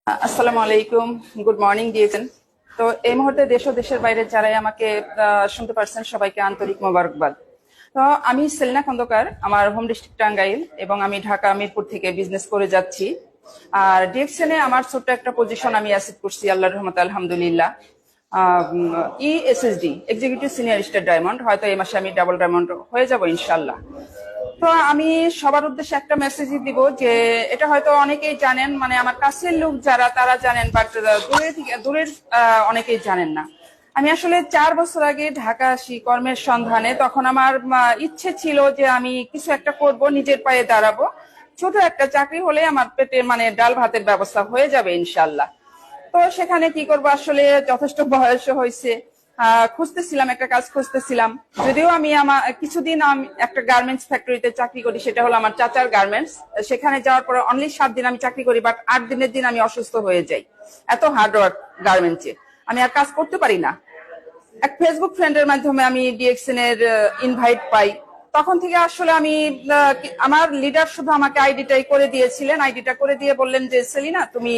আসসালামু আলাইকুম, good morning দিয়েছেন। তো এই মুহূর্তে দেশ ও দেশের বাইরে যারাই আমাকে শুনতে পারছেন সবাইকে আন্তরিক মোবারকবাদ। তো আমি সেলিনা খন্দকার, আমার হোম ডিস্ট্রিক্ট টাঙ্গাইল এবং আমি ঢাকা মিরপুর থেকে বিজনেস করে যাচ্ছি। আর ডিএক্সএনে আমার ছোট্ট একটা পজিশন আমি অ্যাসিভ করছি, আল্লাহর রহমতে আলহামদুলিল্লাহ। ESSD, executive senior star diamond, হয়তো এই মাসে আমি ডাবল ডায়মন্ড হয়ে যাব ইনশাল্লাহ। তো আমি সবার উদ্দেশ্যে একটা মেসেজই দিব যে এটা হয়তো অনেকেই জানেন, মানে আমার কাছের লোক যারা তারা জানেন, বাট দূরের অনেকেই জানেন না। আমি আসলে 4 বছর আগে ঢাকা আসি কর্মের সন্ধানে। তখন আমার ইচ্ছে ছিল যে আমি কিছু একটা করব, নিজের পায়ে দাঁড়াবো। ছোট একটা চাকরি হলে আমার পেটে মানে ডাল ভাতের ব্যবস্থা হয়ে যাবে ইনশাল্লাহ। তো সেখানে কি করবো, আসলে যথেষ্ট বয়স হয়েছে, খুঁজতেছিলাম, একটা কাজ খুঁজতেছিলাম। যদিও আমি আমার কিছুদিন আমি একটা গার্মেন্টস ফ্যাক্টরিতে চাকরি করি, সেটা হলো আমার চাচার গার্মেন্টস। সেখানে যাওয়ার পরে অনলি 7 দিন আমি চাকরি করি, বাট 8 দিনের দিন আমি অসুস্থ হয়ে যাই। এত হার্ড ওয়ার্ক গার্মেন্টসে, আমি আর কাজ করতে পারি না। এক ফেসবুক ফ্রেন্ডের মাধ্যমে আমি ডিএক্সএন এর ইনভাইট পাই। তখন থেকে আসলে আমি আমার লিডার শুধু আমাকে আইডিটাই করে দিয়েছিলেন। আইডিটা করে দিয়ে বললেন যে সেলিনা, তুমি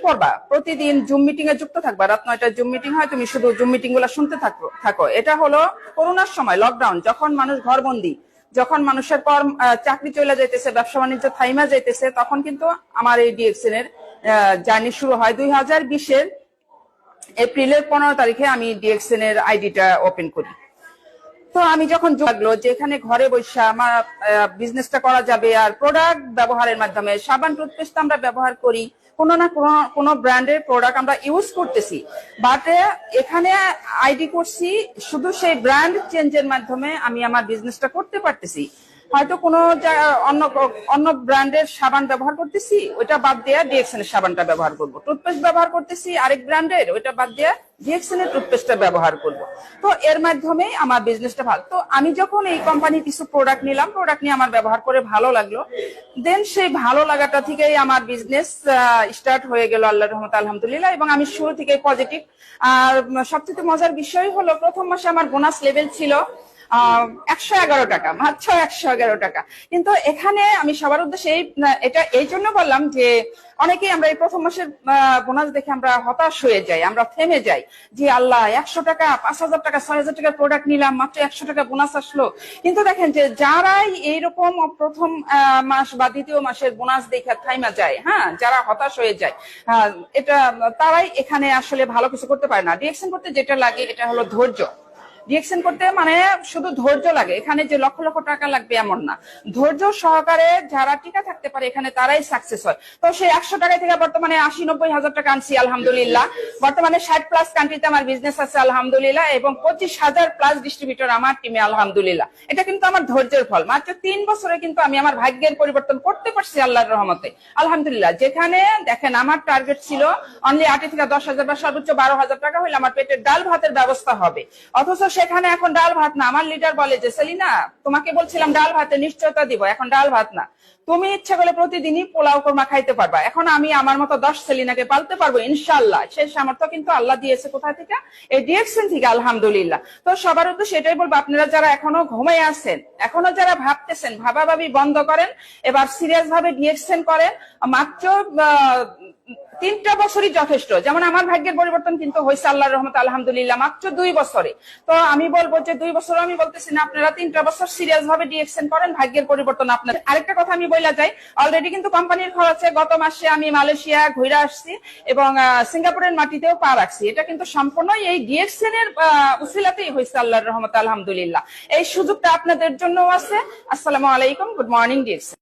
করবা, প্রতিদিন জুম মিটিং এ যুক্ত থাকবা। রাত 9টায় জুম মিটিং হয়, তুমি শুধু জুম মিটিং গুলা শুনতে থাকো। এটা হলো করোনার সময়, লকডাউন, যখন মানুষ ঘরবন্দি, যখন মানুষের চাকরি চলে যাইতেছে, ব্যবসা বাণিজ্য থাইমা যাইতেছে, তখন কিন্তু আমার এই ডিএক্সএন এর জার্নি শুরু হয়। 2020-এর এপ্রিলের 15 তারিখে আমি ডিএক্সএন এর আইডিটা ওপেন করি। তো আমি যখন লাগলো যে এখানে ঘরে বসে আমার বিজনেসটা করা যাবে, আর প্রোডাক্ট ব্যবহারের মাধ্যমে সাবান টুথপেস্ট আমরা ব্যবহার করি, কোনো না কোনো ব্র্যান্ডের প্রোডাক্ট আমরা ইউজ করতেছি, বাট এখানে আইডি করছি, শুধু সেই ব্র্যান্ড চেঞ্জের মাধ্যমে আমি আমার বিজনেসটা করতে পারতেছি। হয়তো কোনো অন্য ব্র্যান্ডের সাবান ব্যবহার করতেছি, ওইটা বাদ দিয়ে ডিএক্সএন এর সাবানটা ব্যবহার করব। টুথপেস্ট ব্যবহার করতেছি আরেক ব্র্যান্ডের, ওইটা বাদ দিয়ে ডিএক্সএন এর টুথপেস্টটা ব্যবহার করব। তো এর মাধ্যমে আমার বিজনেসটা ভালো। তো আমি যখন এই কোম্পানির কিছু প্রোডাক্ট নিলাম, প্রোডাক্ট নিয়ে আমার ব্যবহার করে ভালো লাগলো, দেন সেই ভালো লাগাটা থেকেই আমার বিজনেস স্টার্ট হয়ে গেল আল্লাহর রহমতে আলহামদুলিল্লাহ। এবং আমি শুরু থেকে পজিটিভ। আর সবচেয়ে মজার বিষয় হলো, প্রথম মাসে আমার বোনাস লেভেল ছিল 111 টাকা, মাত্র 111 টাকা। কিন্তু এখানে আমি সবার উদ্দেশ্যে এটা এই জন্য বললাম যে অনেকেই আমরা এই প্রথম মাসের বোনাস দেখে আমরা হতাশ হয়ে যাই, আমরা থেমে যাই যে আল্লাহ, 100 টাকা, 5,000 টাকা, 6,000 টাকার প্রোডাক্ট নিলাম, মাত্র 100 টাকা বোনাস আসলো। কিন্তু দেখেন যে যারাই এইরকম প্রথম মাস বা দ্বিতীয় মাসের বোনাস দেখে থাইমা যায়, হ্যাঁ, যারা হতাশ হয়ে যায়, এটা তারাই এখানে আসলে ভালো কিছু করতে পারে না। ডিএক্সএন করতে যেটা লাগে এটা হলো ধৈর্য। ডিএক্সএন করতে মানে শুধু ধৈর্য লাগে, এখানে যে লক্ষ লক্ষ টাকা লাগবে এমন না। ধৈর্য সহকারে যারা টিকা থাকতে পারে এখানে তারাই সাকসেস হয়। তো সেই 100 টাকা থেকে বর্তমানে 80-90 হাজার টাকা আনছি আলহামদুলিল্লাহ। বর্তমানে 60+ কান্ট্রিতে আমার বিজনেস আছে আলহামদুলিল্লাহ, এবং 25,000+ ডিস্ট্রিবিউটর আমার টিমে আলহামদুলিল্লাহ। এটা কিন্তু আমার ধৈর্যের ফল। মাত্র 3 বছরে কিন্তু আমি আমার ভাগ্যের পরিবর্তন করতে পারছি আল্লাহর রহমতে আলহামদুলিল্লাহ। যেখানে দেখেন আমার টার্গেট ছিল অনলি 8 থেকে 10 হাজার বা সর্বোচ্চ 12,000 টাকা হলে আমার পেটের ডাল ভাতের ব্যবস্থা হবে, অথচ সেখানে এখন ডাল ভাত না। আমার লিডার বলে যে সেলিনা, তোমাকে বলছিলাম ডাল ভাতের নিশ্চয়তা দিব, এখন ডাল ভাত না, তুমি ইচ্ছা করলে প্রতিদিনই পোলাও কোরমা খাইতে পারবা। এখন আমি আমার মতো 10 সেলিনাকে পালতে পারবো ইনশাল্লাহ। সেই সামর্থ্য কিন্তু আল্লাহ দিয়েছে কোথা থেকে? এই ডিএক্সএন থেকে আলহামদুলিল্লাহ। তো সবার উদ্দেশ্যে এটাই বলবো, আপনারা যারা এখনো ঘুমিয়ে আছেন, এখনো যারা ভাবতেছেন, ভাবাভাবি বন্ধ করেন, এবার সিরিয়াস ভাবে ডিএক্সএন করেন। মাত্র 3টা বছরই যথেষ্ট। যেমন আমার ভাগ্যের পরিবর্তন কিন্তু হয়েছে আল্লাহর রহমতে আলহামদুলিল্লাহ মাত্র 2 বছরে। তো আমি বলবো যে 2 বছর আমি বলতেছি না, আপনারা 3টা বছর সিরিয়াস ভাবে ডিএক্সএন করেন, ভাগ্যের পরিবর্তন আপনার। আরেকটা কথা আমি বইলা যাই, অলরেডি কিন্তু কোম্পানির খরচে গত মাসে আমি মালয়েশিয়া ঘুরে আসছি এবং সিঙ্গাপুরের মাটিতেও পা রাখছি। এটা কিন্তু সম্পূর্ণই এই ডিএক্সএন এর উসিলাতেই হয়েছে আল্লাহর রহমতে আলহামদুলিল্লাহ। এই সুযোগটা আপনাদের জন্য আছে। আসসালামু আলাইকুম, গুড মর্নিং ডিএক্সএন।